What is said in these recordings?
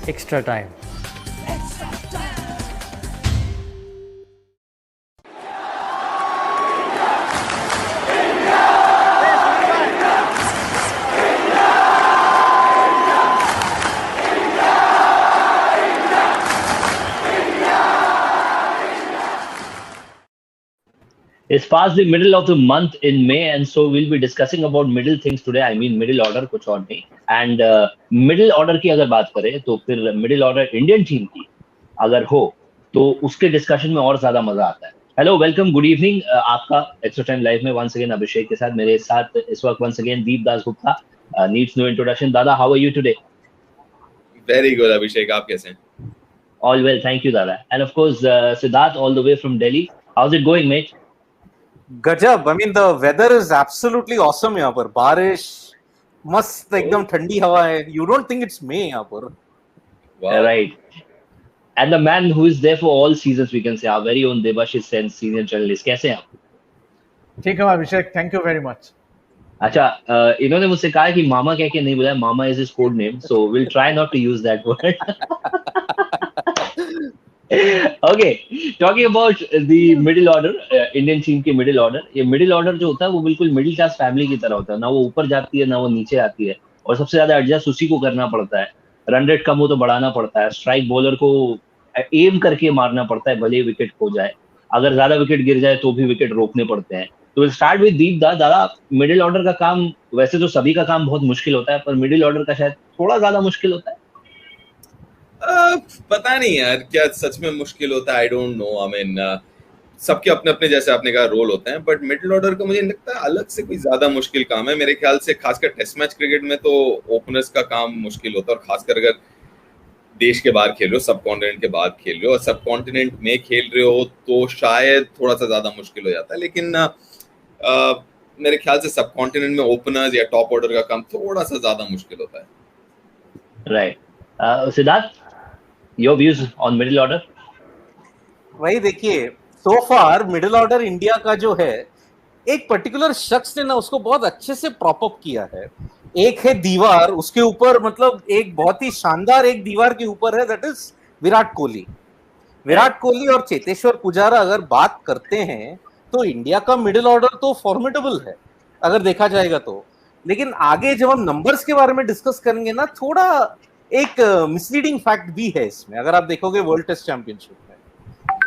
extra time. It's past the middle of the month in May, and so we'll be discussing about middle things today. I mean middle order, कुछ और नहीं. And middle order की अगर बात करें तो फिर middle order Indian team की अगर हो तो उसके डिस्कशन में और ज्यादा मजा आता है. Hello, welcome, good evening. आपका एक्स्ट्रा टाइम लाइव में वंस अगेन अभिषेक के साथ, मेरे साथ इस वक्त once again Deep Das Gupta. Needs no introduction. दादा, how are you today? Very good Abhishek, आप कैसे हैं? All well, thank you, Dada. And of course, Siddharth, all the way from Delhi. How's it going, mate? गजब. I mean, the weather is absolutely awesome यहाँ पर. बारिश, मस्त एकदम ठंडी हवा है. You don't think it's May यहाँ पर. Wow. Right. And the man who is there for all seasons, we can say, our very own Debashish Sen, senior journalist. कैसे हैं आप? ठीक है अभिषेक, थैंक यू वेरी मच. अच्छा, इन्होंने मुझसे कहा कि मामा कह के नहीं बुलाया. मामा is his code name, so we'll try not to use that word. Okay, talking about the middle order, Indian team की middle order. ये middle order जो होता है वो बिल्कुल middle class family की तरह होता है. ना वो ऊपर जाती है ना वो नीचे आती है, और सबसे ज्यादा एडजस्ट उसी को करना पड़ता है. रन रेट कम हो तो बढ़ाना पड़ता है. स्ट्राइक बॉलर को एम करके मारना पड़ता है, भले विकेट खो जाए. अगर ज्यादा विकेट गिर जाए तो भी विकेट रोकने पड़ते हैं. तो स्टार्ट विद दीप दा. दादा, मिडिल ऑर्डर का काम, वैसे तो सभी का काम बहुत मुश्किल होता है, पर मिडिल ऑर्डर का शायद थोड़ा ज्यादा मुश्किल होता है. पता नहीं यार, क्या सच में मुश्किल होता है? आई डोंट नो. आई मीन सबके अपने अपने, जैसे आपने कहा, रोल होते हैं, बट मिडिल ऑर्डर का मुझे नहीं लगता अलग से कोई ज्यादा मुश्किल काम है. मेरे ख्याल से खासकर टेस्ट मैच क्रिकेट में तो ओपनर्स का काम मुश्किल होता है, और खासकर अगर देश के बाहर खेल रहे हो, सब कॉन्टिनेंट के बाहर खेल रहे हो, और सब कॉन्टिनेंट में खेल रहे हो तो शायद थोड़ा सा ज्यादा मुश्किल हो जाता है. लेकिन मेरे ख्याल से सब कॉन्टिनेंट में ओपनर्स या टॉप ऑर्डर का काम थोड़ा सा ज्यादा मुश्किल होता है. Right. Siddharth, your views on middle order? वही देखिए, सो फार मिडिल ऑर्डर इंडिया का जो है, एक पर्टिकुलर शख्स ने ना उसको बहुत अच्छे से प्रॉप अप किया है. एक है दीवार, उसके ऊपर मतलब एक बहुत ही शानदार एक दीवार के ऊपर है, दैट इज विराट कोहली. विराट कोहली और चेतेश्वर पुजारा अगर बात करते हैं तो इंडिया का मिडिल ऑर्डर तो फॉर्मिडेबल है अगर देखा जाएगा तो. लेकिन आगे जब हम नंबर्स के बारे में डिस्कस करेंगे ना, थोड़ा एक मिसलीडिंग फैक्ट भी है इसमें, अगर आप देखोगे वर्ल्ड टेस्ट चैंपियनशिप में.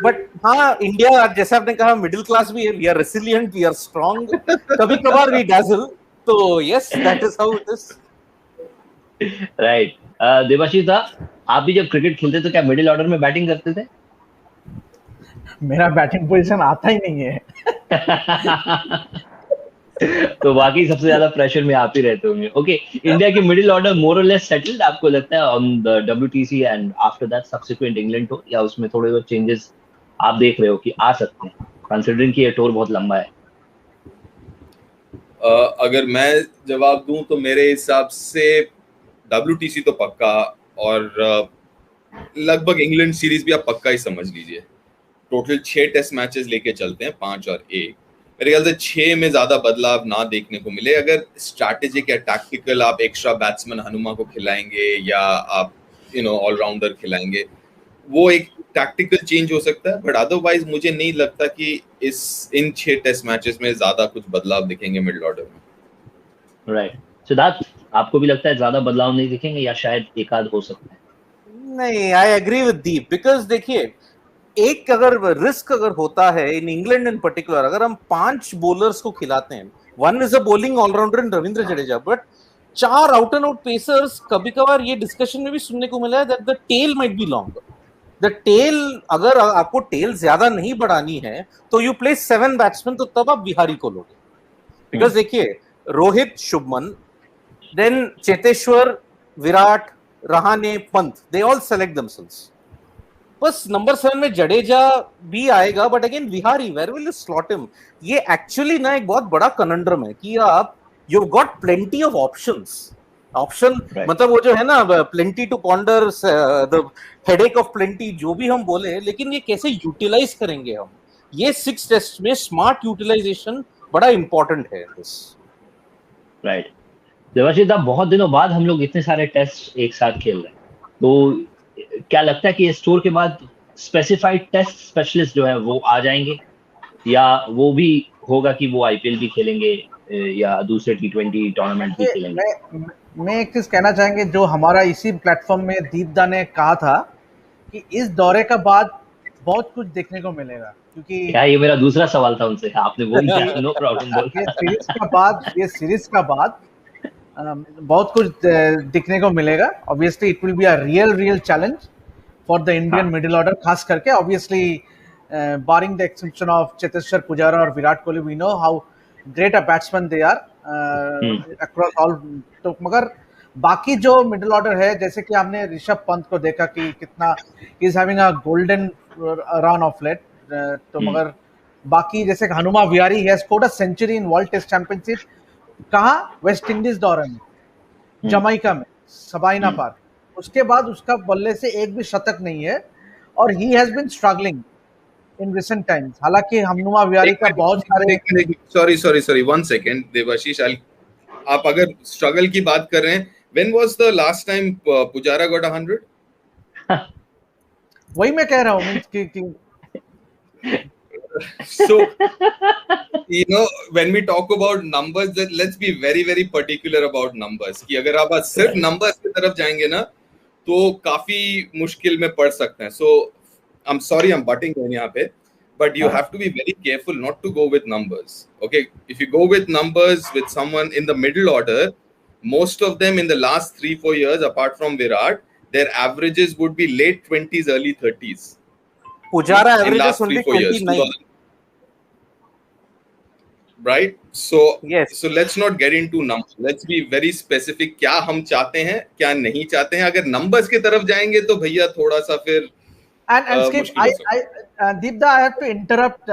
बट हाँ, इंडिया, जैसे आपने कहा, मिडिल क्लास भी है. We are resilient, we are strong, कभी कभार वी डैजल. तो yes, that is how it is. Right. Debashish da, आप भी जब क्रिकेट खेलते तो क्या मिडिल ऑर्डर में बैटिंग करते थे? मेरा बैटिंग पोजीशन आता ही नहीं है. तो बाकी सबसे ज्यादा प्रेशर में आप ही रहते होंगे. ओके, इंडिया की मिडिल ऑर्डर मोर और लेस सेटल्ड आपको लगता है on the WTC and after that subsequent England tour, या उसमें थोड़े बहुत चेंजेस आप देख रहे हो कि आ सकते हैं, कंसीडरिंग कि ये टूर बहुत लंबा है? अगर मैं जवाब दूं तो मेरे हिसाब से WTC तो पक्का, और लगभग इंग्लैंड सीरीज भी आप पक्का ही समझ लीजिए. टोटल 6 टेस्ट मैचेस लेके चलते हैं, 5 और 1. मेरे ख्याल से 6 में ज्यादा बदलाव ना देखने को मिले. अगर स्ट्रैटेजिक या टैक्टिकल आप एक्स्ट्रा बैट्समैन हनुमा को खिलाएंगे या आप ऑलराउंडर खिलाएंगे, वो एक टैक्टिकल चेंज हो सकता है. बट अदरवाइज मुझे नहीं लगता कि इन 6 टेस्ट मैचेस में ज्यादा कुछ बदलाव दिखेंगे मिडिल ऑर्डर में. राइट. सिद्धार्थ, आपको भी लगता है ज्यादा बदलाव नहीं दिखेंगे, या शायद एक आध हो सकता है? नहीं, I agree with Deep, because देखिए, एक अगर रिस्क अगर होता है इन इंग्लैंड इन पर्टिकुलर, अगर हम 5 बॉलर्स को खिलाते हैं, one is a bowling allrounder in Ravindra Jadeja, but 4 out and out pacers, कभी कभार ये डिस्कशन में भी सुनने को मिला है that the tail might be long. The tail, अगर आपको टेल ज्यादा नहीं बढ़ानी है तो यू प्ले 7 बैट्समैन, तो तब आप बिहारी को लोगे. बिकॉज देखिए, Rohit, Shubman, then Cheteshwar, Virat, Rahane, Pant, they all select themselves. बस नंबर 7 में जडेजा भी आएगा, but again Vihari, where will you slot him? ये एक्चुअली ना एक बहुत बड़ा कनंड्रम है कि आप, you have got plenty of options. मतलब वो जो है ना, plenty to ponder, the headache of plenty, जो भी हम बोले, लेकिन ये कैसे यूटिलाइज करेंगे हम, ये 6 टेस्ट में स्मार्ट यूटिलाइजेशन बड़ा इंपॉर्टेंट है. राइट. देवाशीष, बहुत दिनों बाद हम लोग इतने सारे टेस्ट एक साथ खेल रहे हैं. तो क्या लगता है कि इस टूर के बाद स्पेसिफाइड टेस्ट स्पेशलिस्ट जो है वो आ जाएंगे, या वो भी होगा कि वो आईपीएल भी खेलेंगे या दूसरे T20 टूर्नामेंट भी खेलेंगे? मैं एक चीज कहना चाहेंगे, जो हमारा इसी प्लेटफॉर्म में दीपदा ने कहा था कि इस दौरे का बाद बहुत कुछ देखने को मिलेगा, क्योंकि क्या ये मेरा दूसरा सवाल था उनसे, आपने बोल दिया, नो प्रॉब्लम बोल। ये सीरीज का बाद बहुत कुछ दिखने को मिलेगा। Obviously it will be a real challenge for the Indian middle order, खास करके obviously barring the exception of Cheteshwar Pujara और Virat Kohli, we know how great a batsman they are across all. तो मगर बाकी जो मिडिल ऑर्डर है, जैसे कि हमने ऋषभ पंत को देखा कि कितना is having a golden run of late, तो मगर बाकी जैसे Hanuma Vihari has scored a century in world test championship, कहाँ? वेस्ट इंडीज दौरे में, जमाइका में, सबाइना पार्क। उसके बाद उसका बल्ले से एक भी शतक नहीं है, और he has been struggling in recent times. हालांकि हनुमा विहारी का बहुत सारे सॉरी 1 सेकंड देवाशीष, आप अगर स्ट्रगल की बात कर रहे हैं, when was the last time Pujara got 100? वही मैं कह रहा हूँ कि so you know when we talk about numbers, let's be very particular about numbers, कि अगर आप सिर्फ numbers की तरफ जाएंगे ना तो काफी मुश्किल में पड़ सकते हैं। So I'm sorry I'm butting in यहाँ पे, but you have to be very careful not to go with numbers. Okay, if you go with numbers with someone in the middle order, most of them in the last 3-4 years apart from Virat, their averages would be late 20s early 30s. Pujara in averages last only 3-4 years, 29. right? So Yes. so let's not get into numbers, let's be very specific, क्या हम चाहते हैं क्या नहीं चाहते हैं। अगर numbers की तरफ जाएंगे तो भैया थोड़ा सा फिर and Skip, Deepda, I have to interrupt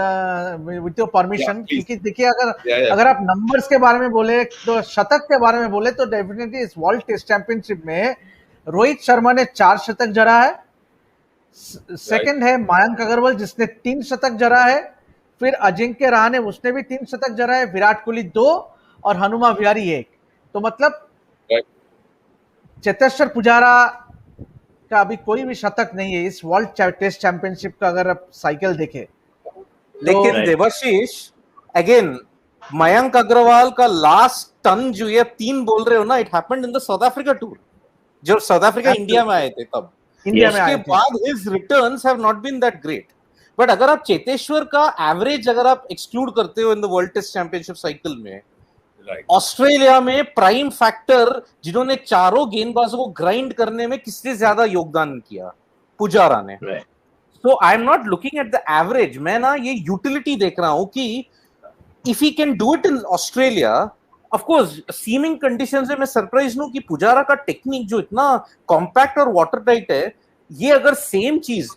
with your permission, क्योंकि देखिए अगर आप नंबर्स के बारे में बोले तो शतक के बारे में बोले तो डेफिनेटली इस वर्ल्ड टेस्ट चैंपियनशिप में रोहित शर्मा ने 4 शतक जड़ा है, सेकंड है मयंक अग्रवाल जिसने 3 शतक जड़ा है, फिर अजिंक्य रहाणे उसने भी 3 शतक जड़ा है, विराट कोहली 2 और हनुमा विहारी 1। तो मतलब चेतेश्वर पुजारा का अभी कोई भी शतक नहीं है इस वर्ल्ड टेस्ट चैंपियनशिप का, अगर आप साइकिल देखें। लेकिन देवाशीष अगेन मयंक अग्रवाल का लास्ट टर्न जो ये 3 बोल रहे हो ना, it happened in the South Africa tour, जब साउथ अफ्रीका इंडिया में आए थे तब। उसके बाद his returns have not been that great. But अगर आप चेतेश्वर का एवरेज अगर आप एक्सक्लूड करते हो in the world test championship cycle में, ऑस्ट्रेलिया में प्राइम फैक्टर जिन्होंने चारों गेंदबाजों को ग्राइंड करने में किसने ज्यादा योगदान किया? पुजारा ने। So I am not looking at the average, मैं ना ये यूटिलिटी देख रहा हूं कि if he can do it in Australia, of course seaming conditions में मैं सरप्राइज हूं कि पुजारा का टेक्निक जो इतना कॉम्पैक्ट और वाटर टाइट है, ये अगर सेम चीज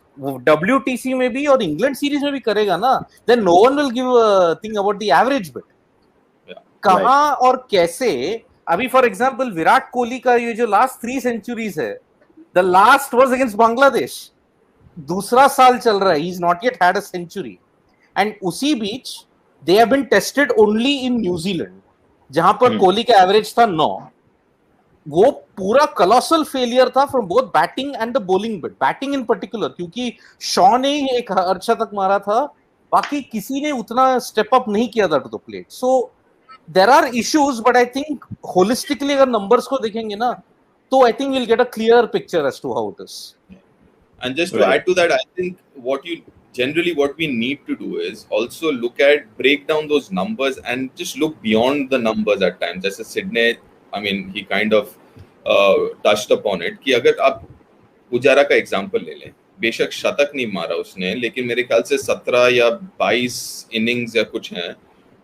WTC में भी और इंग्लैंड सीरीज में भी करेगा ना, then no one will give a thing about the average. But कहां और कैसे? अभी फॉर एग्जांपल विराट कोहली का ये जो लास्ट 3 सेंचुरीज है, the last was against Bangladesh, दूसरा साल चल रहा है, he is not yet had a century, and उसी बीच they have been tested only in New Zealand जहां पर कोहली का एवरेज था 9। वो पूरा कॉलोसल फेलियर था from both batting and the bowling, but batting in particular क्योंकि शॉ ने ही एक अर्धशतक मारा था, बाकी किसी ने उतना स्टेप अप नहीं किया था to the plate. So there are issues, but I think holistically अगर numbers को देखेंगे ना, तो I think we'll get a clear picture as to how it is. And just to add to that, I think what we need to do is also break down those numbers and just look beyond the numbers at times. जैसे Sydney, I mean, he kind of touched upon it कि अगर आप पुजारा का example ले लें, बेशक शतक नहीं मारा उसने, लेकिन मेरे ख्याल से 17 या 22 इनिंग्स या कुछ हैं,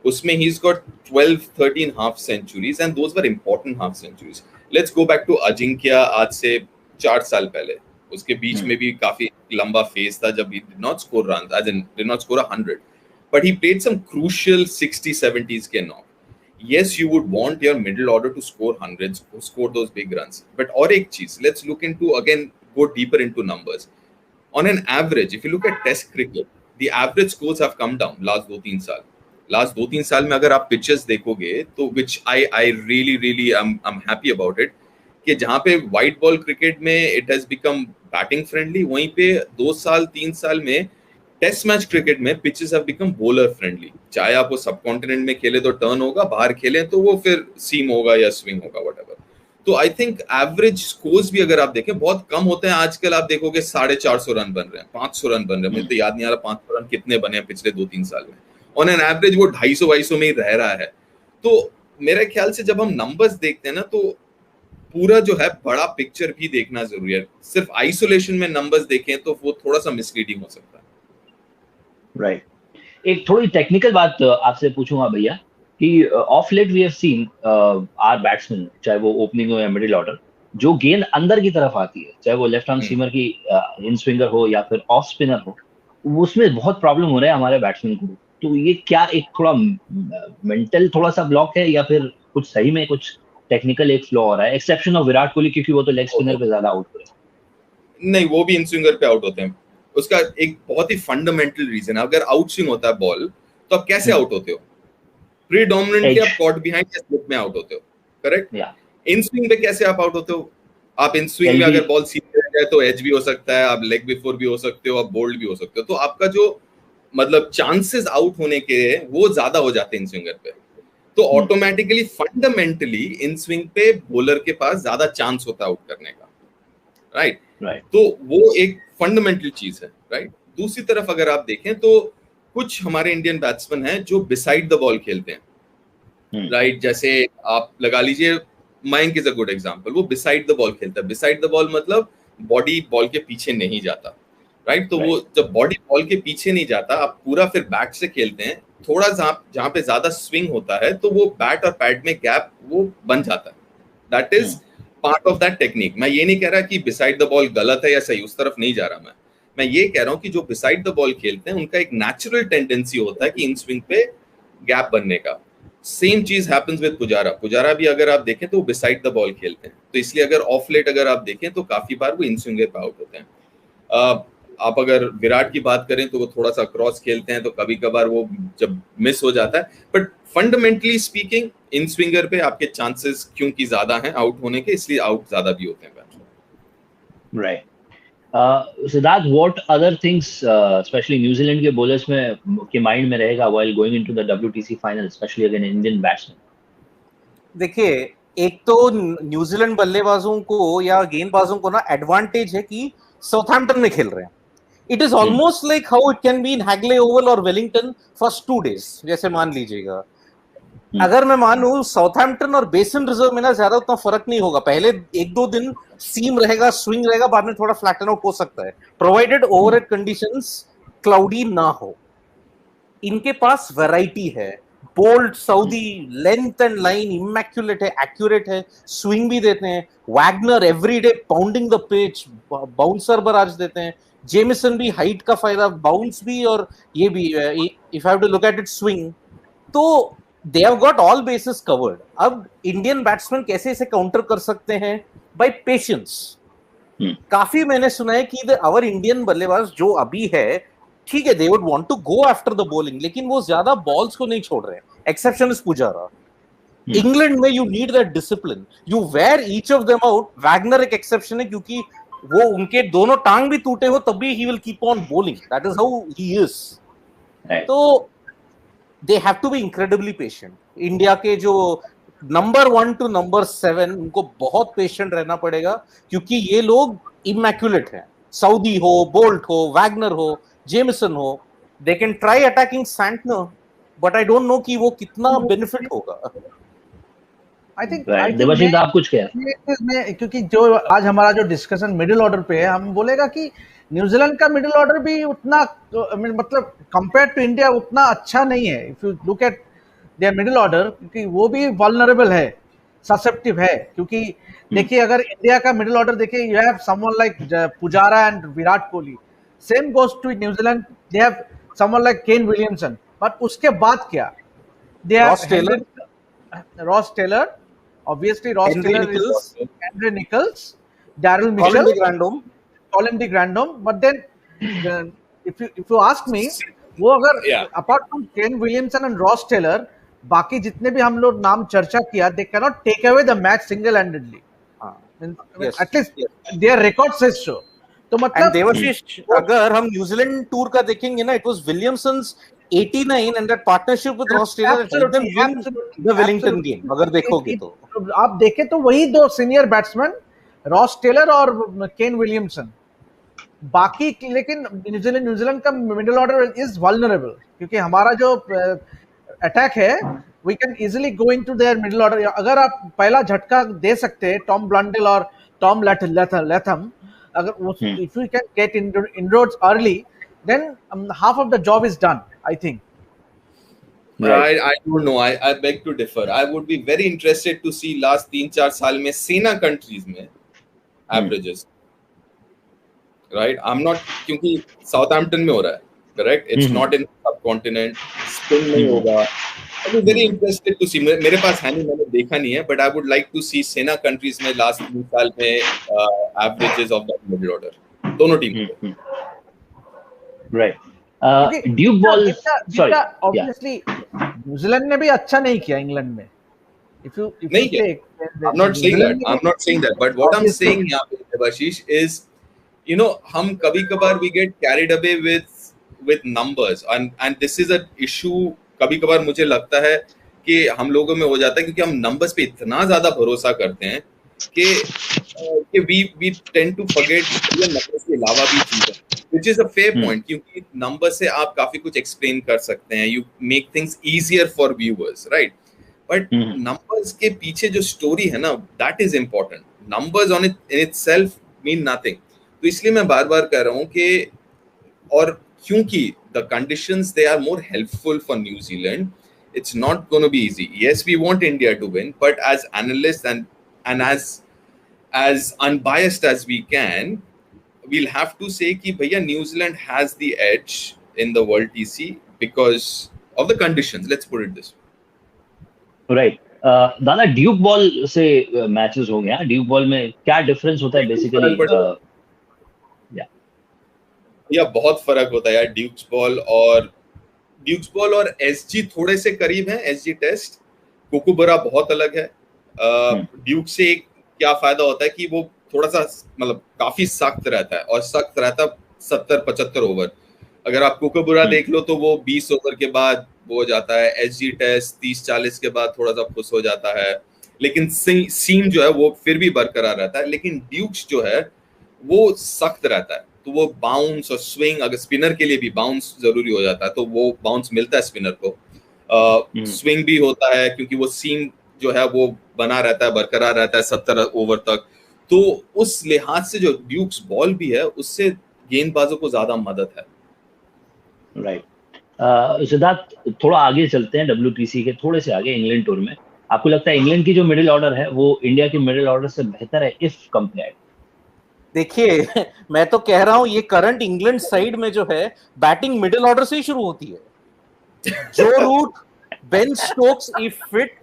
उसमें he's got 12-13 half centuries and those were important half centuries. Let's go back to Ajinkya आज से 4 साल पहले, उसके बीच में भी काफी लंबा फेज था जब he did not score runs, as in did not score 100, but he played some crucial 60-70s के knock. Yes, you would want your middle order to score hundreds, to score those big runs. But और एक चीज, let's look into again, go deeper into numbers. On an average, if you look at Test cricket, the average scores have come down last 2-3 साल. Last 2-3 साल में अगर आप pitches देखोगे तो which I really I'm happy about it, कि जहां पे व्हाइट बॉल क्रिकेट में it has become batting friendly, वहीं पे 2 साल 3 साल में टेस्ट मैच क्रिकेट में pitches have become bowler friendly. चाहे आप वो सब कॉन्टिनेंट में खेले तो टर्न होगा, बाहर खेले तो वो फिर सीम होगा या स्विंग होगा, व्हाटएवर। तो आई थिंक एवरेज स्कोर्स भी अगर आप देखें बहुत कम होते हैं आजकल। आप देखोगे 450 रन बन रहे हैं, 500 रन बन रहे हैं, मुझे तो याद नहीं आ रहा 500 रन कितने बने हैं पिछले 2-3 साल में। ऑन एन एवरेज वो 250-250 में ही रह रहा है। तो मेरे ख्याल से जब हम नंबर्स देखते हैं ना, तो पूरा जो है बड़ा पिक्चर भी देखना जरूरी है। सिर्फ आइसोलेशन में नंबर्स देखें तो वो थोड़ा सा मिसलीडिंग हो सकता है। राइट। एक थोड़ी टेक्निकल बात आपसे पूछूंगा भैया कि off late we have seen our batsmen, चाहे वो ओपनिंग हो या मिडिल ऑर्डर, जो गेंद अंदर की तरफ आती है, चाहे वो लेफ्ट आर्म सीमर की इन स्विंगर हो या फिर ऑफ स्पिनर हो, उसमें बहुत प्रॉब्लम हो रहा है हमारे बैट्समैन को। तो ये क्या एक थोड़ा मेंटल थोड़ा सा ब्लॉक है या फिर कुछ सही में कुछ टेक्निकल एक फ्लॉ हो रहा है, एक्सेप्शन ऑफ विराट कोहली क्योंकि वो तो लेग स्पिनर पे ज्यादा आउट हो रहे हैं। नहीं, वो भी इन स्विंगर पे आउट होते हैं। उसका एक बहुत ही फंडामेंटल रीजन है। अगर आउट स्विंग होता है बॉल तो आप कैसे आउट होते हो? प्रीडोमिनेंटली आप कॉट बिहाइंड या स्लिप में आउट होते हो, करेक्ट? इन स्विंग पे कैसे आप आउट होते हो? आप इन स्विंग में अगर बॉल सीधे रह जाए तो एज भी हो सकता है, आप लेग बिफोर भी हो सकते हो, आप बोल्ड भी हो सकते हो। तो आपका जो मतलब चांसेस आउट होने के वो ज्यादा हो जाते हैं इन स्विंगर पे। तो ऑटोमेटिकली फंडामेंटली इन स्विंग पे बॉलर के पास ज्यादा चांस होता है आउट करने का, राइट? तो वो एक फंडामेंटल चीज है, राइट? दूसरी तरफ अगर आप देखें तो कुछ हमारे इंडियन बैट्समैन हैं जो बिसाइड द बॉल खेलते हैं, राइट? जैसे आप लगा लीजिए Mayank is a good example. वो बिसाइड द बॉल खेलता है। बिसाइड द बॉल मतलब बॉडी बॉल के पीछे नहीं जाता, राइट? तो वो जब बॉडी बॉल के पीछे नहीं जाता, आप पूरा फिर बैट से खेलते हैं। थोड़ा जहां पे ज्यादा स्विंग होता है तो वो बैट और पैड में गैप वो बन जाता है। That is part of that technique. मैं ये नहीं कह रहा कि बिसाइड द बॉल गलत है या सही, उस तरफ नहीं जा रहा मैं ये कह रहा हूँ कि जो बिसाइड द बॉल खेलते हैं उनका एक नेचुरल टेंडेंसी होता है कि इन स्विंग पे गैप बनने का। सेम चीज हैपेंस विद पुजारा भी अगर आप देखें तो वो बिसाइड द बॉल खेलते हैं। तो इसलिए अगर ऑफ लेट अगर आप देखें तो काफी बार वो इन स्विंगर पे आउट होते हैं। आप अगर विराट की बात करें तो वो थोड़ा सा क्रॉस खेलते हैं, तो कभी कभार वो जब मिस हो जाता है। But fundamentally speaking in swinger पे आपके चांसेस क्योंकि ज्यादा हैं आउट होने के, इसलिए आउट ज्यादा भी होते हैं batsman. Right. Siddharth, what other things specially New Zealand के बॉलर्स में के माइंड में रहेगा while going into the WTC final, specially against Indian batsman? देखिए, एक तो न्यूजीलैंड बल्लेबाजों को या गेंदबाजों को ना एडवांटेज है कि साउथहैम्पटन में खेल रहे हैं। It is almost like how it can be in Hagley Oval और वेलिंगटन फर्स्ट 2 days। जैसे मान लीजिएगा, अगर मैं मानूं साउथहैम्पटन और बेसन रिजर्व में ना ज्यादा उतना फर्क नहीं होगा। पहले 1-2 दिन सीम रहेगा, स्विंग रहेगा, बाद में थोड़ा फ्लैटन आउट हो सकता है, प्रोवाइडेड ओवरहेड कंडीशंस क्लाउडी ना हो। इनके पास वैरायटी है, Boult Southee, length and line immaculate है, एक्यूरेट है, स्विंग भी देते हैं। Wagner everyday pounding the pitch, bouncer barrage देते हैं। जेमिसन भी हाइट का फायदा, बाउंस भी और ये भी, if I have to look at it swing, तो they have got all bases covered. अब इंडियन बैट्समैन कैसे इसे काउंटर कर सकते हैं? By patience. काफी मैंने सुना है कि आवर इंडियन बल्लेबाज जो अभी है, ठीक है, they would want to go after the bowling, लेकिन वो ज्यादा बॉल्स को नहीं छोड़ रहे हैं। Exception is Pujara. इंग्लैंड में you need that discipline, you wear each of them out. Wagner एक एक्सेप्शन है क्योंकि वो उनके दोनों टांग भी टूटे हो तब भी he will keep on bowling. That is how he is. तो they have to be incredibly patient. India के जो नंबर 1 to नंबर 7 उनको बहुत पेशेंट रहना पड़ेगा, क्योंकि ये लोग इमैक्युलेट हैं। सऊदी हो, बोल्ट हो, वैगनर हो, जेमिसन हो, they can try attacking Santner, but I don't no कि वो कितना बेनिफिट होगा। आई थिंक देवाशीष, आप कुछ कह क्योंकि जो आज हमारा जो डिस्कशन मिडिल ऑर्डर पे है, हम बोलेगा कि न्यूजीलैंड का मिडिल ऑर्डर भी उतना, मतलब कंपेयर टू इंडिया उतना अच्छा नहीं है। If you look at there middle order, क्योंकि वो भी वल्नरेबल है, ससेप्टिव है। क्योंकि देखिए, अगर इंडिया का मिडिल ऑर्डर देखिए, you have someone like Pujara and Virat Kohli. Same goes to New Zealand, they have someone like Kane Williamson. But उसके बाद क्या? They have Ross Taylor, obviously Ross Taylor, Henry Nicholls, Daryl Mitchell, Colin de Grandhomme. But then if you ask me, वो अगर apart from Kane Williamson and Ross Taylor, बाकी जितने भी हम लोग नाम चर्चा किया, they cannot take away the match single-handedly. Yes, at least their record says so. तो एंड मतलब देवाशीष, अगर हम न्यूजीलैंड टूर का देखेंगे ना, it was Williamson's 89 and that partnership with Ross Taylor that helped them win the Wellington game, अगर देखोगे तो आप देखें तो वही दो सीनियर बैट्समैन, रॉस टेलर और केन विलियमसन। बाकी लेकिन न्यूजीलैंड का मिडिल ऑर्डर इज वल्नरेबल, क्योंकि हमारा जो अटैक है we can easily go into their middle order. अगर आप पहला झटका दे सकते हैं टॉम ब्लंडल और टॉम लैथम, अगर if you can get inroads early, then half of the job is done, I think. Right. I don't know. I beg to differ. I would be very interested to see last 3-4 साल में सेना countries में averages. Right. I'm not, क्योंकि Southampton में हो रहा है, correct? It's not in subcontinent. Spain में होगा. I'd be very interested to see. मेरे पास है नहीं, मैंने देखा नहीं है, but I would like to see सेना countries में last 3 साल में averages of that middle order. दोनों टीम में. Right. Duke ball, sorry, obviously New Zealand ने भी अच्छा नहीं किया इंग्लैंड में। If you take, I'm not saying that, but what I'm saying यहाँ पे देवाशीष is, you know, हम कभी-कभार we get carried away with numbers, and this is an issue। कभी-कभार मुझे लगता है कि हम लोगों में हो जाता है, क्योंकि हम numbers पे इतना ज़्यादा भरोसा करते हैं कि we tend to forget ये numbers के अलावा भी चीज़ें, which is a fair point, क्योंकि नंबर से आप काफी कुछ एक्सप्लेन कर सकते हैं, you make things easier for viewers, right? But numbers के पीछे जो स्टोरी है ना, that is important. Numbers on in itself mean nothing. तो इसलिए मैं बार-बार कह रहा हूँ कि, और क्योंकि the conditions they are more helpful for New Zealand, it's not going to be easy. Yes, we want India to win, but as analysts and as unbiased as we can, we'll have to say कि भैया New Zealand has the edge in the World TC because of the conditions. Let's put it this way. Right. दादा, Duke ball से matches होंगे, हाँ, Duke ball में क्या difference होता है बेसिकली? या बहुत फर्क होता है यार, ड्यूक्स बॉल और एसजी थोड़े से करीब हैं। एसजी टेस्ट कुकुबरा बहुत अलग है। ड्यूक से क्या फायदा होता है कि वो थोड़ा सा मतलब काफी सख्त रहता है, और सख्त रहता 70-75 ओवर। अगर आप कुकुबरा देख लो तो वो 20 ओवर के बाद वो हो जाता है। एसजी टेस्ट 30-40 के बाद थोड़ा सा खुश हो जाता है, लेकिन सीम जो है वो फिर भी बरकरार रहता है। लेकिन ड्यूक्स जो है वो सख्त रहता है, तो वो बाउंस और स्विंग, अगर स्पिनर के लिए भी बाउंस जरूरी हो जाता है तो वो बाउंस मिलता है स्पिनर को। स्विंग भी होता है क्योंकि वो सीम जो है वो बना रहता है, बरकरार रहता है 70 ओवर तक। तो उस लिहाज से जो ड्यूक्स बॉल भी है उससे गेंदबाजों को ज्यादा मदद है। राइट। सिद्धार्थ, थोड़ा आगे चलते हैं, WTC के थोड़े से आगे, इंग्लैंड टूर में। आपको लगता है इंग्लैंड की जो मिडिल ऑर्डर है वो इंडिया के मिडिल ऑर्डर से बेहतर है इफ कंपेयर्ड? देखिए, मैं तो कह रहा हूं ये करंट इंग्लैंड साइड में जो है बैटिंग मिडिल ऑर्डर से ही शुरू होती है। Joe Root, Ben Stokes if fit,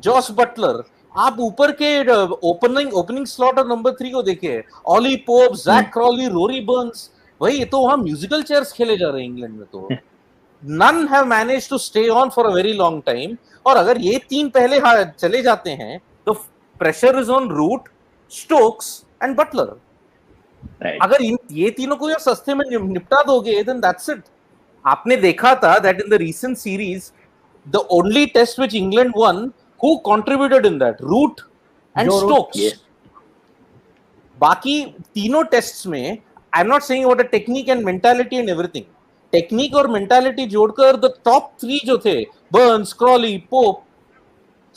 Jos Buttler. आप ऊपर के ओपनिंग स्लॉट और नंबर 3 को देखिए, Ollie Pope, Jack Crawley, Rory Burns. भाई ये तो हम म्यूजिकल चेयर्स खेले जा रहे हैं इंग्लैंड में। तो none have managed to stay on for a very long time. और अगर ये 3 पहले चले जाते हैं तो pressure is on Root, Stokes and Buttler. अगर ये तीनों को यार सस्ते में निपटा दोगे देन दैट्स इट। आपने देखा था that in the recent series the only test which England won, who contributed in that? Root and Stokes. Yeah. बाकी तीनों टेस्ट्स में, I am not saying about the technique and mentality and everything, technique और mentality जोड़कर the top 3 जो थे, Burns, Crawley, Pope,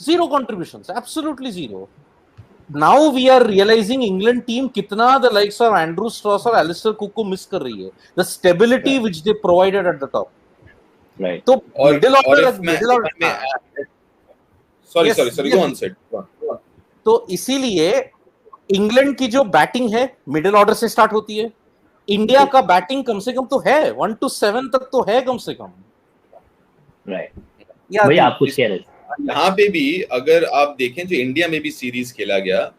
zero contributions, absolutely zero. Now we are realising England team कितना the likes of Andrew Strauss और Alastair Cook को miss कर रही है, the stability which they provided at the top. Right. तो middle order Sorry, go on, Sid. तो इसीलिए England की जो बैटिंग है मिडिल ऑर्डर से स्टार्ट होती है। इंडिया का बैटिंग कम से कम तो है 1 to 7 तक तो है कम से कम। राइट। भाई आप कुछ कह रहे थे? यहाँ पे भी अगर आप देखें जो इंडिया में भी सीरीज खेला गया,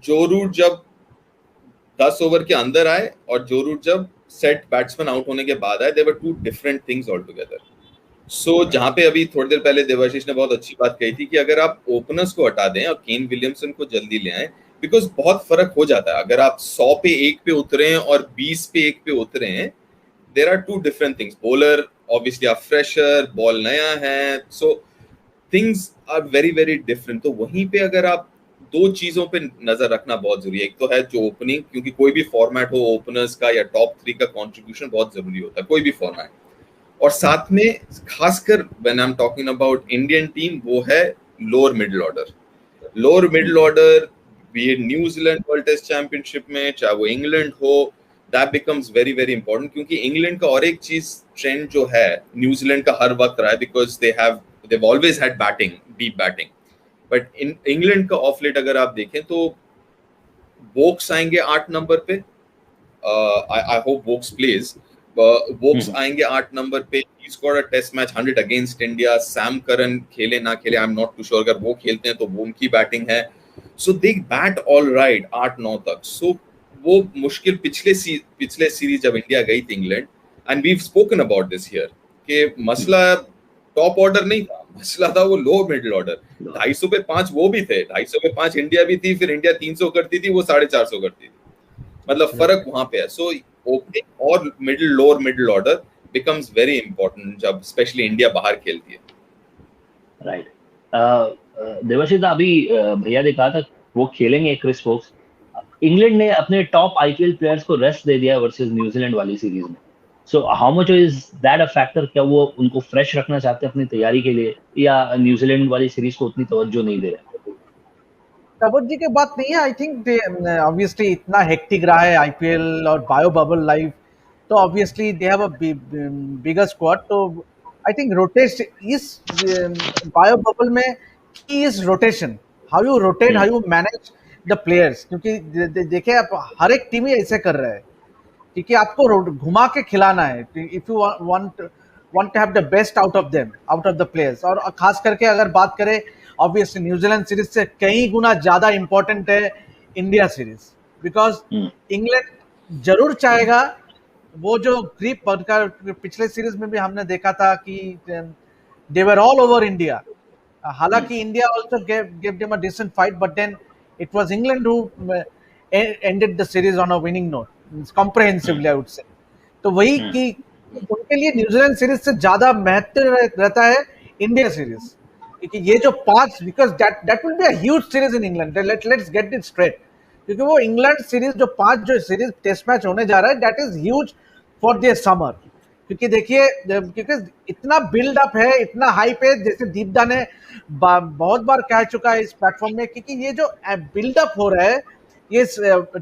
जो रूट जब 10 ओवर के अंदर आए और जो रूट जब सेट बैट्समैन आउट होने के बाद आए, they were 2 different things altogether. सो जहां पे अभी थोड़ी देर पहले देवाशीष ने बहुत अच्छी बात कही थी कि अगर आप ओपनर्स को हटा दें और केन विलियमसन को जल्दी ले आए, बिकॉज बहुत फर्क हो जाता है अगर आप 100 पे 1 पे उतरे हैं और 20 पे 1 पे उतरे हैं. There are two different things. Bowler obviously आप फ्रेशर, बॉल नया है, so things are very very different. तो वहीं पे अगर आप दो चीजों पे नजर रखना बहुत जरूरी है. एक तो है जो ओपनिंग, क्योंकि कोई भी फॉर्मेट हो ओपनर्स का या टॉप 3 का कंट्रीब्यूशन बहुत जरूरी होता है, कोई भी फॉर्मेट. और साथ में खासकर when I am talking about Indian team, वो है lower middle order. Lower middle order, be it New Zealand world test championship में, चाहे वो इंग्लैंड हो, that becomes very very important. क्योंकि इंग्लैंड का और एक चीज ट्रेंड जो है न्यूजीलैंड का हर वक्त रहा है, because they've always had batting, deep batting. But in England का ऑफ लेट अगर आप देखें तो वोक्स आएंगे 8 नंबर पे. I hope Woakes plays. Woakes आएंगे 8 नंबर पे. He scored a test match 100 against India. Sam Curran खेले ना खेले I'm not too sure. अगर वो खेलते हैं तो वो उनकी बैटिंग है. So they bat all right 8-9 तक. So वो मुश्किल पिछले सीरीज जब इंडिया गई थी England, and we've spoken about this here, कि मसला टॉप ऑर्डर नहीं था, मसला था वो लो मिडिल ऑर्डर. 250 पे 5 वो भी थे, 250 पे 5 इंडिया भी थी, फिर इंडिया 300 करती थी, वो 450 करती थी. मतलब फर्क वहां पे है. सो ओपनिंग और lower middle order becomes very important जब स्पेशली इंडिया बाहर खेलती है. राइट. देवाशीष अभी भैया ने कहा था वो खेलेंगे क्रिस वोक्स. इंग्लैंड ने अपने टॉप आईपीएल प्लेयर्स को रेस्ट दे दिया वर्सेस न्यूजीलैंड वाली सीरीज में. So how much is that a factor? क्या वो उनको फ्रेश रखना चाहते हैं अपनी तैयारी के लिए, या न्यूजीलैंड वाली सीरीज को उतनी तवज्जो नहीं दे रहे? तवज्जो की बात नहीं है. आई थिंक ऑब्वियसली इतना हेक्टिक रहा है आईपीएल और बायो बबल लाइव, तो obviously they have a bigger squad. तो आई थिंक रोटेशन इस बायो बबल में की is rotation, how you rotate, how you manage the players. क्योंकि देखिए आप हर एक टीम ही ऐसे कर रहा है, क्योंकि आपको घुमा के खिलाना है. If you want to have the best out of them, out of the players. और खास करके अगर बात करें, ऑब्वियसली न्यूजीलैंड सीरीज से कई गुना ज्यादा इंपॉर्टेंट है इंडिया सीरीज, बिकॉज इंग्लैंड जरूर चाहेगा वो जो ग्रिप पिछले सीरीज में भी हमने देखा था कि दे वर ऑल ओवर इंडिया. हालांकि India also gave them a decent fight, but then it was England who ended the series on a winning note, comprehensively I would say. तो वही कि उनके लिए न्यूजीलैंड सीरीज से ज्यादा महत्व रहता है इंडिया सीरीज, क्योंकि ये जो 5, because that will be a huge series in England. Let's get it straight, क्योंकि वो इंग्लैंड सीरीज जो 5 जो सीरीज टेस्ट मैच होने जा रहा है, that is huge for this summer. क्योंकि देखिए, क्योंकि इतना बिल्ड अप है, इतना हाइप है, जैसे दीपदा ने बहुत बार कह चुका है इस प्लेटफॉर्म में, क्योंकि ये जो बिल्डअप हो रहा है ये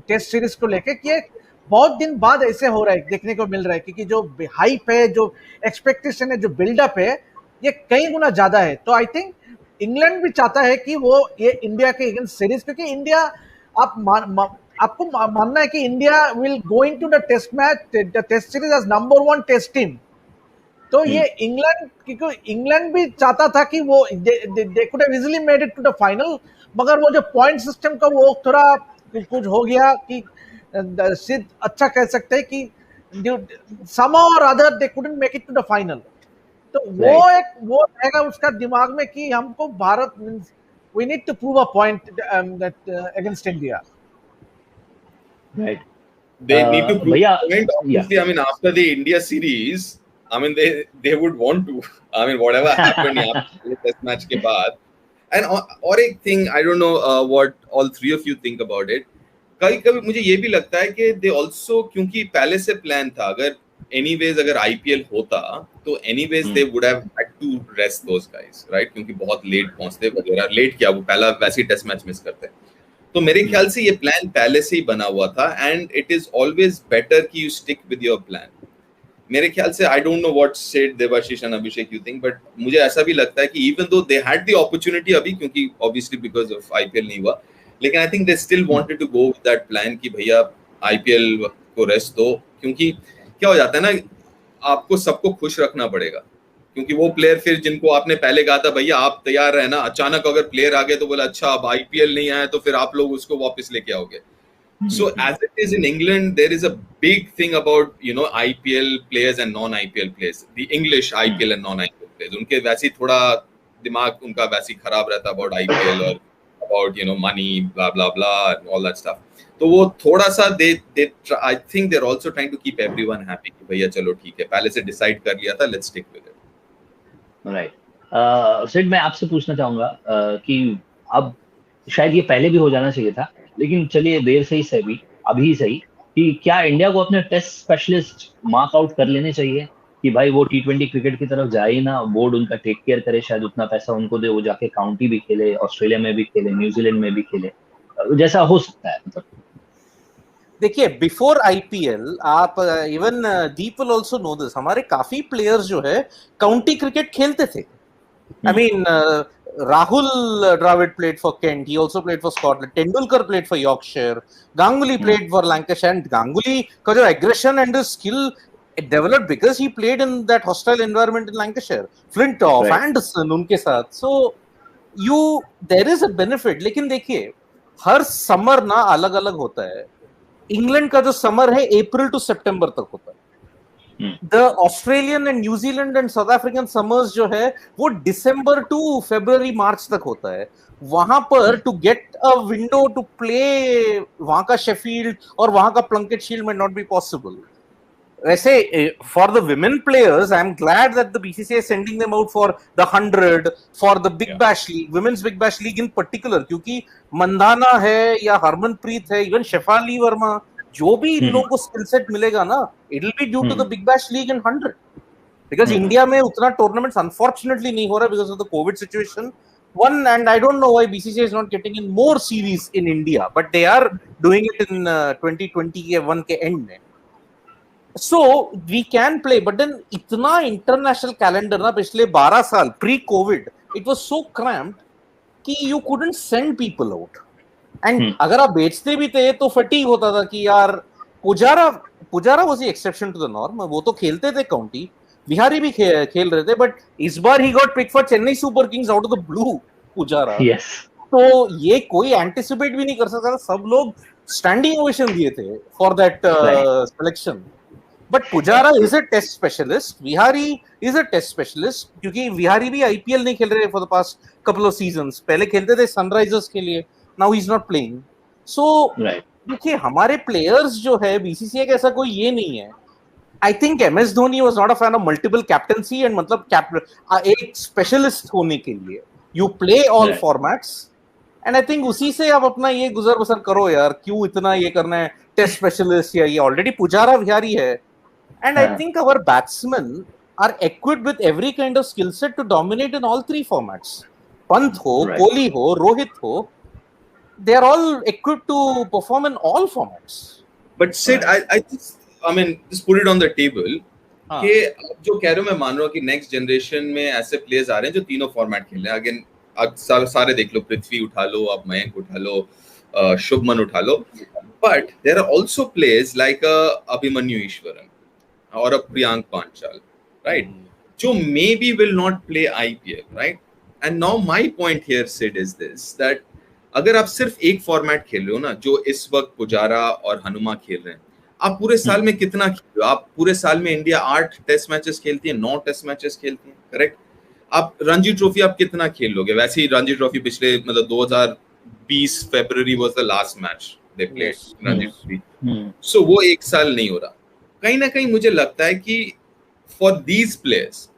टेस्ट सीरीज को लेके, कि बहुत दिन बाद ऐसे हो रहा है, देखने को मिल रहा है. क्योंकि जो हाइप है, जो एक्सपेक्टेशन है, जो बिल्डअप है, ये कई गुना ज्यादा है. तो आई थिंक इंग्लैंड भी चाहता है कि वो ये इंडिया के अगेंस्ट सीरीज, क्योंकि इंडिया आपको मानना है कि India will go into the test match, the test series as number 1 test team. तो ये इंग्लैंड, क्योंकि इंग्लैंड भी चाहता था कि वो they could have easily made it to the final, मगर वो जो पॉइंट सिस्टम का वो थोड़ा कुछ हो गया कि सिद्ध अच्छा कह सकते हैं कि somehow or other they couldn't make it to the final. तो वो रहेगा उसका दिमाग में कि हमको Bharat we need to prove a point against India. Right. They need to prove a point. Obviously, I mean, after the India series, I mean, they would want to. I mean, whatever happened after test match के बाद. And और एक thing, I don't know what all three of you think about it. कभी मुझे ये भी लगता है कि they also, क्योंकि पहले से प्लान था, अगर IPL होता तो anyways they would have had to rest those guys, right? क्योंकि बहुत लेट पहुंचते वगैरह, लेट क्या, वो पहला वैसे ही टेस्ट मैच मिस करते. तो मेरे ख्याल से ये प्लान पहले से ही बना हुआ था, and it is always better कि you stick with your plan. मेरे ख्याल से, I don't know what said Debashish and Abhishek you think, but मुझे ऐसा भी लगता है कि even though they had the opportunity अभी, क्योंकि ऑब्वियसली बिकॉज ऑफ IPL नहीं हुआ, लेकिन I think they still wanted to go with that plan कि भैया IPL को रेस्ट दो. क्योंकि क्या हो जाता है ना, आपको सबको खुश रखना पड़ेगा, क्योंकि वो प्लेयर फिर जिनको आपने पहले कहा था भैया आप तैयार रहना, अचानक अगर प्लेयर आ गए तो बोला अच्छा अब IPL नहीं आया तो फिर आप लोग उसको वापस लेके आओगे. So as it is in England, there is a big thing about, you know, IPL players and non-IPL players, the English IPL and non-IPL players. उनके वैसे थोड़ा दिमाग उनका वैसे खराब रहता about IPL और about money, blah blah blah, and all that stuff. तो वो थोड़ा सा I think they're also trying to keep everyone happy कि भैया चलो ठीक है, पहले से डिसाइड कर लिया था, let's stick with it. Right. Sid, मैं आपसे पूछना चाहूंगा कि अब शायद ये पहले भी हो जाना चाहिए था, लेकिन चलिए देर से ही सही, अभी सही, कि क्या इंडिया को अपने टेस्ट स्पेशलिस्ट मार्क आउट कर लेने चाहिए कि भाई वो T20 क्रिकेट की तरफ जाए ना, बोर्ड उनका टेक केयर करे, शायद उतना पैसा उनको दे, वो जाके काउंटी भी खेले, ऑस्ट्रेलिया में भी खेले, न्यूजीलैंड में भी खेले, जैसा हो सकता है. मतलब देखिए, बिफोर आईपीएल आप even Deep will also know this, हमारे काफी प्लेयर्स जो है काउंटी क्रिकेट खेलते थे. I mean Rahul Dravid played for Kent. He also played for Scotland. Tendulkar played for Yorkshire. Ganguly played for Lancashire. And Ganguly, because of aggression and his skill, it developed because he played in that hostile environment in Lancashire. Flintoff, right. Anderson, उनके साथ. So there is a benefit. लेकिन देखिए, हर summer ना अलग अलग होता है. England का जो समर है अप्रैल टू सितंबर तक होता है. The Australian and New Zealand and south African summers जो है वो दिसंबर टू फरवरी मार्च तक होता है. वहां पर to get a window to play वहां का शेफील्ड और वहां का प्लंकेट शील्ड में नॉट बी पॉसिबल. वैसे for the women players I am glad that the BCCI is sending them out for the 100, for the big bash league, women's big bash league in particular, क्योंकि मंदाना है या हरमनप्रीत है, even Shefali Verma, जो भी इन लोगों को skill set मिलेगा ना, it will be due to the big bash league in 100, because India में उतना टूर्नामेंट्स अनफॉर्चुनेटली नहीं हो रहा because of the covid situation. One, and I don't know why BCCI is not getting in more series in India, but they are doing it in 2021 के end में. So we can play, but then इतना international calendar ना पिछले 12 साल pre-COVID, it was so cramped कि you couldn't send people out. And अगर आप बेचते भी थे तो fatigue होता था कि यार Pujara was the exception to the norm. वो तो खेलते थे काउंटी, बिहारी भी खेल रहे थे, बट इस बार he got pick for Chennai Super Kings out of the blue, Pujara. yes. तो ये कोई एंटिसिपेट भी नहीं कर सकता था, सब लोग स्टैंडिंग ओवेशन दिए थे for that selection. But Pujara is a test specialist, Vihari is a test specialist, क्योंकि विहारी भी आईपीएल नहीं खेल रहे for the past couple of seasons. पहले खेलते थे सनराइजर्स के लिए, now he is not playing. So देखिए, हमारे प्लेयर्स जो है बीसीसीआई का ऐसा कोई ये नहीं है. I think MS Dhoni was not a fan of multiple captaincy and मतलब एक specialist होने के लिए you play all formats, and I think उसी से आप अपना ये गुजर बसर करो यार. क्यों इतना ये करना है टेस्ट स्पेशलिस्ट, या ये ऑलरेडी पुजारा विहारी है. And I think our batsmen are equipped with every kind of skill set to dominate in all three formats. Pant ho, Kohli ho, Rohit ho, they are all equipped to perform in all formats. But Sid, I mean, just put it on the table कि जो कह रहे हो मैं मान रहा हूँ कि नेक्स्ट जनरेशन में ऐसे प्लेयर्स आ रहे हैं जो तीनों फॉर्मेट खेल रहे हैं. अगेन आप सारे देख लो, पृथ्वी उठा लो, आप मयंक उठा लो, शुभमन उठा लो, but there are also players like Abhimanyu Easwaran और प्रियांक पांचाल, राइट, जो may be will not play IPL, right. And now my point here Sid is this, that अगर आप सिर्फ एक फॉर्मेट खेल रहे हो ना, जो इस वक्त पुजारा और हनुमा खेल रहे हैं, आप पूरे साल में कितना खेल रहे हो? आप पूरे साल में इंडिया 8 टेस्ट मैचेस खेलती है, 9 टेस्ट मैचेस खेलती है, करेक्ट. आप रणजी ट्रॉफी आप कितना खेल लोगे? वैसे ही रणजी ट्रॉफी पिछले मतलब 2020 फरवरी was the last match they played Ranji trophy. So वो एक साल नहीं हो रहा. कहीं ना कहीं मुझे लगता है कि for these players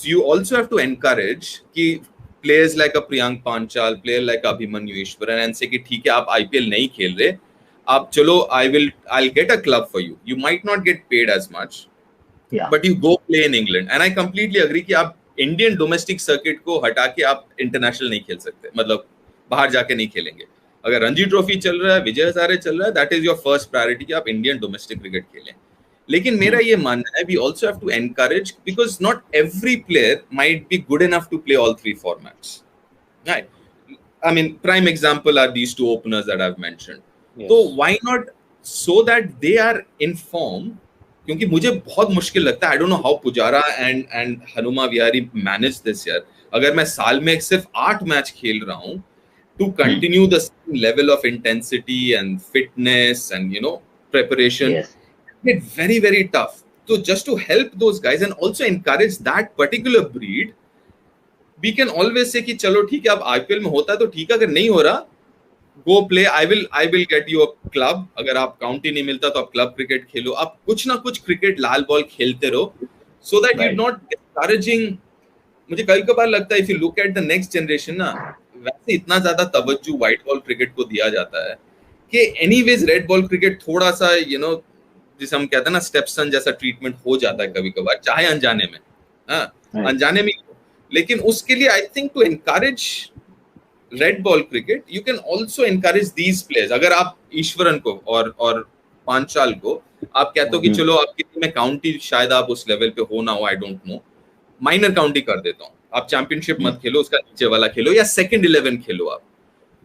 you also have to encourage कि players like Priyank Panchal, player like Abhimanyu Easwaran, and say कि ठीक है आप आईपीएल नहीं खेल रहे, आप चलो I'll get a club for you. You might not get paid as much, but you go play in England. And I completely agree कि आप इंडियन डोमेस्टिक सर्किट को हटा के आप इंटरनेशनल नहीं खेल सकते, मतलब बाहर जाके नहीं खेलेंगे. अगर रणजी ट्रॉफी चल रहा है, विजय हजारे चल रहा है, that is your first priority कि आप इंडियन डोमेस्टिक क्रिकेट खेलें. लेकिन मेरा ये मानना है, we also have to encourage, because not every player might be good enough to play all three formats, right? I mean, prime example are these two openers that I've mentioned. तो why not, so that they are informed, क्योंकि मुझे बहुत मुश्किल लगता है, I don't know how Pujara and Hanuma Vihari manage this year. अगर मैं साल में सिर्फ 8 मैच खेल रहा हूँ to continue the same level of intensity and fitness and preparation, it's very very tough. So just to help those guys and also encourage that particular breed, we can always say कि चलो ठीक है, अब IPL में होता है तो ठीक है, अगर नहीं हो रहा go play, I will get you a club, अगर आप काउंटी नहीं मिलता तो आप क्लब क्रिकेट खेलो, आप कुछ ना कुछ क्रिकेट लाल बॉल खेलते रहो, so that you not discouraging. मुझे कई बार लगता है if you look at the next generation ना, वैसे इतना ज्यादा तवज्जो व्हाइट बॉल क्रिकेट को दिया जाता है कि एनीवेज रेड बॉल क्रिकेट थोड़ा सा जिसे हम कहते हैं ना स्टेपसन जैसा ट्रीटमेंट हो जाता है कभी कभार, चाहे अनजाने में, हाँ अनजाने में, लेकिन उसके लिए I think to encourage red ball cricket you can also encourage these players. अगर आप ईश्वरन को और पांचाल को आप कहते हो कि चलो आपकी टीम में काउंटी शायद आप उस लेवल पे हो ना हो, आई डोंट नो, माइनर काउंटी कर देता हूँ, आप चैंपियनशिप मत खेलो, उसका नीचे वाला खेलो या सेकंड 11 खेलो आप,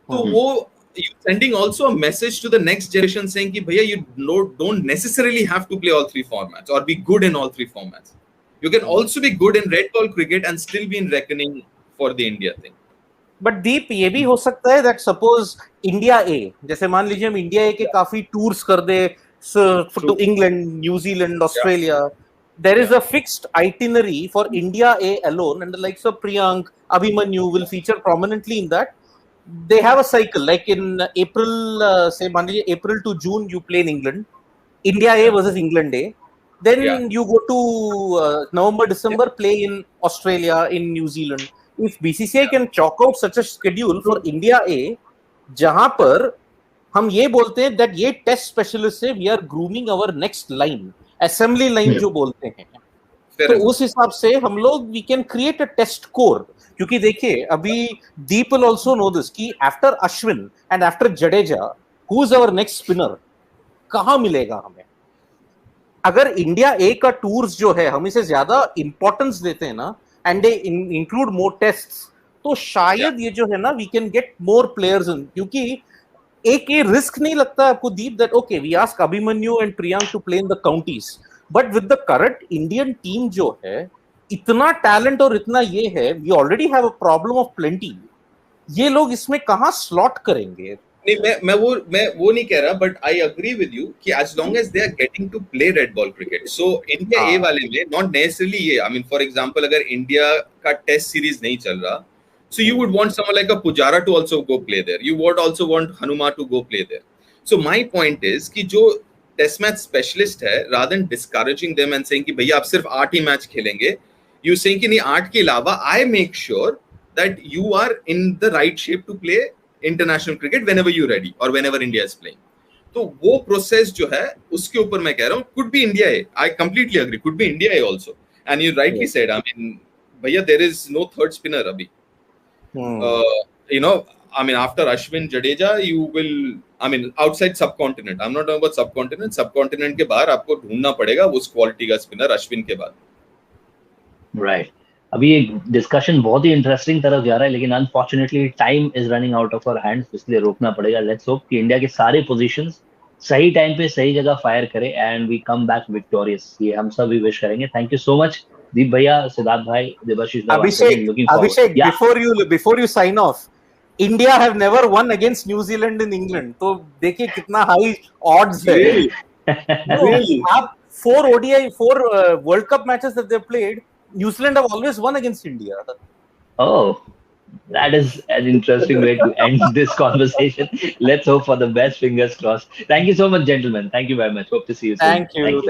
तो वो you sending also a message to the next generation saying कि भैया you don't necessarily have to play all three formats or be good in all three formats. You can also be good in red ball cricket and still be in reckoning for the India thing. But Deep, ये भी हो सकता है that suppose India A, जैसे मान लीजिए हम India ए के काफी टूर्स कर दे to England, New Zealand, Australia. There is a fixed itinerary for India A alone, and the likes of Priyank, Abhimanyu will feature prominently in that. They have a cycle, like in April, say मान लीजिए April to June you play in England, India A versus England A. Then you go to November, December, play in Australia, in New Zealand. If BCCI can chalk out such a schedule for India A, जहाँ पर हम ये बोलते हैं that ये test specialist से we are grooming our next line, assembly line जो बोलते हैं, तो उस हिसाब से हम लोग we can create a test core. क्योंकि देखिए अभी Deep will also know this कि after Ashwin and after Jadeja who is our next spinner, कहां मिलेगा हमें? अगर इंडिया ए का टूर्स जो है हम इसे ज्यादा इंपॉर्टेंस देते हैं ना, and they include more tests, तो शायद ये जो है ना we can get more players in, क्योंकि एक ये रिस्क नहीं लगता आपको Deep that okay we ask Abhimanyu and Priyank to play in the counties, but with the current Indian team जो है इतना टैलेंट और इतना ये है, we already have a problem of plenty, ये लोग इसमें कहां स्लॉट करेंगे? नहीं, मैं वो नहीं कह रहा, but I agree with you कि as long as they are getting to play red ball cricket, so India A वाले में नॉट नेसेसरली ये, आई मीन फॉर एग्जांपल अगर इंडिया का टेस्ट सीरीज नहीं चल रहा, so you would want someone like a Pujara to also go play there, you would also want Hanuma to go play there. So my point is कि जो test match specialist है, rather than discouraging them and saying कि भैया आप सिर्फ 8 ही match खेलेंगे, you saying कि नहीं 8 के अलावा I make sure that you are in the right shape to play international cricket whenever you're ready or whenever India is playing. तो वो प्रोसेस जो है उसके ऊपर मैं कह रहा हूँ could be India A. I completely agree, could be India A also. And you rightly said, I mean, भैया there is no third spinner अभी. I mean after Ashwin, Jadeja, you will, I mean outside subcontinent. I'm not talking about subcontinent. Subcontinent के बाहर आपको ढूंढना पड़ेगा उस quality का spinner Ashwin के बाद. राइट अभी एक डिस्कशन बहुत ही इंटरेस्टिंग तरफ जा रहा है, लेकिन unfortunately time is running out of our hands, इसलिए रोकना पड़ेगा. लेट्स होप कि इंडिया के सारे पोजीशंस सही टाइम पे सही जगह फायर करे and we come back victorious, ये हम सब भी विश करेंगे. Thank you so much Deep भैया, सिद्धार्थ भाई, देवाशीष भाई. Abhishek before you sign off, India have never won against New Zealand in England, तो देखिए कितना हाई ऑड्स है. आप 4 ODI 4 world cup matches that they played, New Zealand have always won against India. Oh, that is an interesting way to end this conversation. Let's hope for the best. Fingers crossed. Thank you so much, gentlemen. Thank you very much. Hope to see you soon. Thank you.